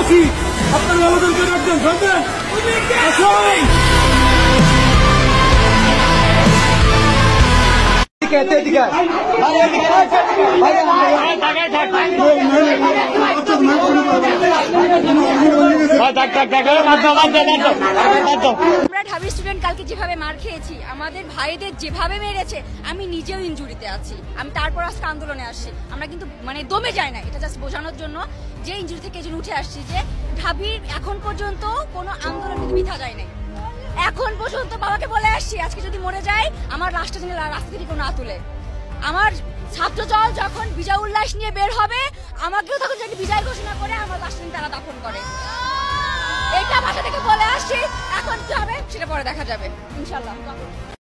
আছি, আপনারা আমাদেরকে রাখবেন, থাকবেন। আমরা ঢাবি স্টুডেন্ট কালকে যেভাবে মার খেয়েছি, আমাদের ভাইদের যেভাবে মেরেছে, আমি নিজেও ইনজুরিতে আছি। আমি তারপর আজকে আন্দোলনে আসছি। আমরা কিন্তু মানে দমে যাই না, এটা জাস্ট বোঝানোর জন্য যে ইনজুরি থেকে এই জন্য উঠে আসছি যে ঢাবির এখন পর্যন্ত কোনো আন্দোলন কিন্তু বৃথা যায় নাই। এখন পর্যন্ত বাবাকে বলে আসছি, আজকে যদি মরে যায় আমার লাশটা যেন রাস্তা থেকে কেউ না তুলে। আমার ছাত্রদল যখন বিজয় উল্লাস নিয়ে বের হবে, আমাকেও তখন যদি বিজয় ঘোষণা করে আমার লাশটা তারা দাফন করে। এটা বাসা থেকে বলে আসছি, এখন কি হবে সেটা পরে দেখা যাবে ইনশাল্লাহ।